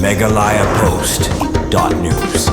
MeghalayaPost.news.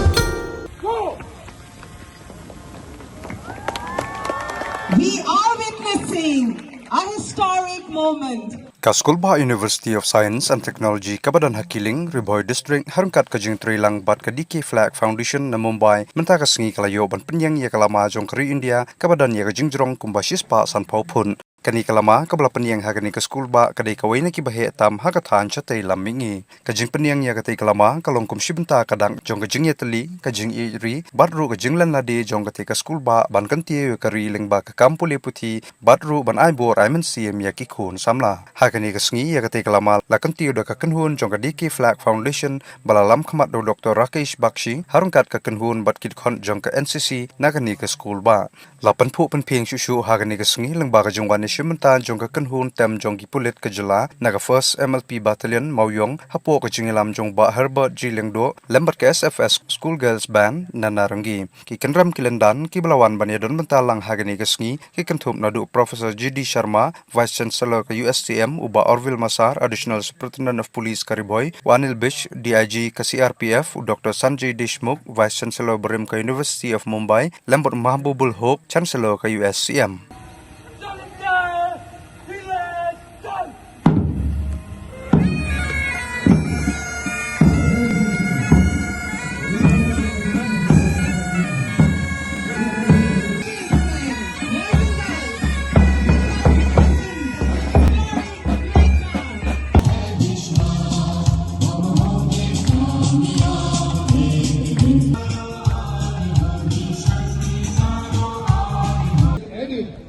We are witnessing a historic moment. Kaskulba University of Science and Technology Kabadan Hakiling Bhoi District Harungkat Kajing Trilang Bat Kadiki Flag Foundation na Mumbai Mentaka Sengi Kalayo Ban Pynieng Iaka Lama Jong Kari India Kabadan Kaba Jrong Kumbasis Pa San Pau Phut Kani Kalama kabla Pynieng Hagani Kaskulba Kadai Kawai na Kibahe Tam Hakathan Chatay Lamingi Kajing Pynieng Iaka Kalama Kalong Kumshibenta Kadang Jong Kajing Yatali Kajing Iri Badru Kajing Lan Ladi Jong Kati Kaskulba Ban Kanti Kari Lingba Kampuli Puti Badru Ban Aibor Aiman CM Yaki Kun Samla Kani kasngi ya kate kalama lakan tiu da kakenhun jong kadiki Flag Foundation balalam khamat do Dr. Rakesh Bakshi harungkat kakenhun bat kit khon jong ka NCC nagani ka school ba lapan phu pen pheng shu hagani kasngi lengba ka jongwan shimenta jong kakenhun tem jong ki pulit ka jala naga first MLP battalion mawyong hapo ka jingilam jong ba Herbert Jilengdo lembat ka SFS School Girls Band nanarangi ki kenram kilendan ki balawan banyadon mentalang hagani kasngi ki kenthum nadu Professor GD Sharma Vice Chancellor ka USTM Uba Orville Masar, Additional Superintendent of Police Bhoi, Wanil Bish, DIG ka CRPF, Dr. Sanjay Deshmukh, Vice Chancellor Barim ka University of Mumbai, Lambot Mahbubul Hope, Chancellor ka USCM.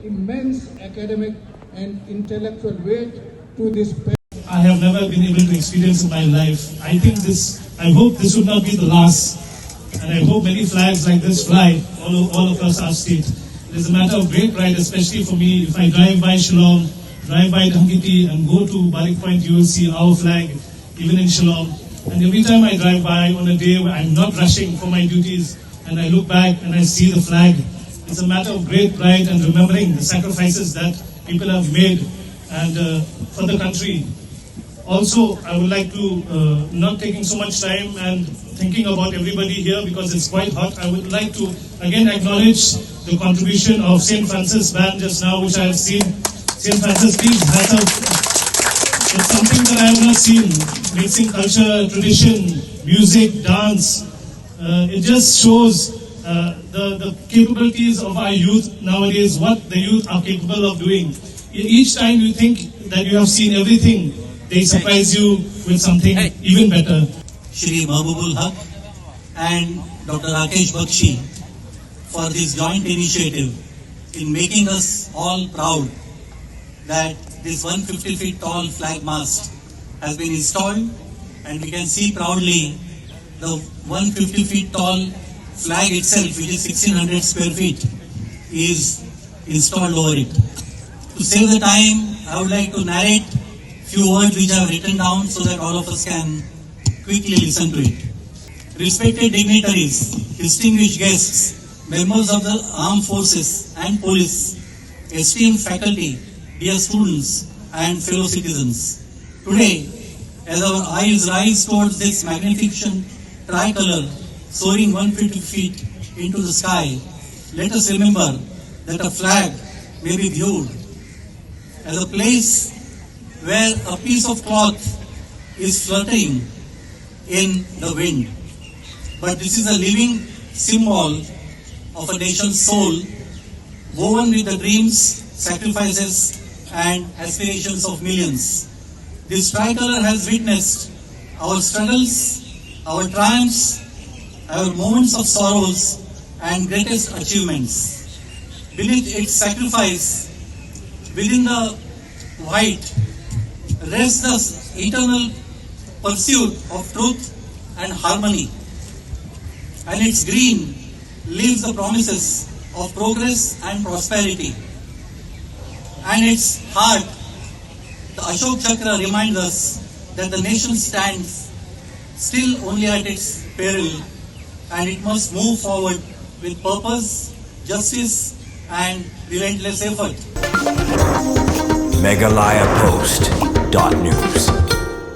Immense academic and intellectual weight to this. I have never been able to experience in my life. I hope this would not be the last. And I hope many flags like this fly all across our state. It is a matter of great pride, especially for me. If I drive by Shillong, drive by Dhangiti and go to Barik Point, you will see our flag, even in Shillong. And every time I drive by on a day where I'm not rushing for my duties, and I look back and I see the flag, it's a matter of great pride and remembering the sacrifices that people have made and for the country. Also, I would like to, not taking so much time and thinking about everybody here because it's quite hot, I would like to again acknowledge the contribution of St. Francis Band just now, which I have seen. St. Francis, please, it's something that I have not seen. Mixing culture, tradition, music, dance. It just shows the capabilities of our youth nowadays, what the youth are capable of doing. Each time you think that you have seen everything, they surprise you with something even better. Shri Mahbubul Haq and Dr. Rakesh Bakshi for this joint initiative in making us all proud that this 150 feet tall flag mast has been installed, and we can see proudly the 150 feet tall flag itself, which is 1600 square feet, is installed over it. To save the time, I would like to narrate few words which I have written down so that all of us can quickly listen to it. Respected dignitaries, distinguished guests, members of the armed forces and police, esteemed faculty, dear students and fellow citizens. Today, as our eyes rise towards this magnificent tricolor soaring 150 feet into the sky, let us remember that a flag may be viewed as a place where a piece of cloth is fluttering in the wind. But this is a living symbol of a nation's soul, woven with the dreams, sacrifices, and aspirations of millions. This tricolor has witnessed our struggles, our triumphs, our moments of sorrows, and greatest achievements. Beneath its sacrifice, within the white, rests the eternal pursuit of truth and harmony. And its green lives the promises of progress and prosperity. And its heart, the Ashok Chakra, reminds us that the nation stands still only at its peril, and it must move forward with purpose, justice, and relentless effort. MeghalayaPost.news.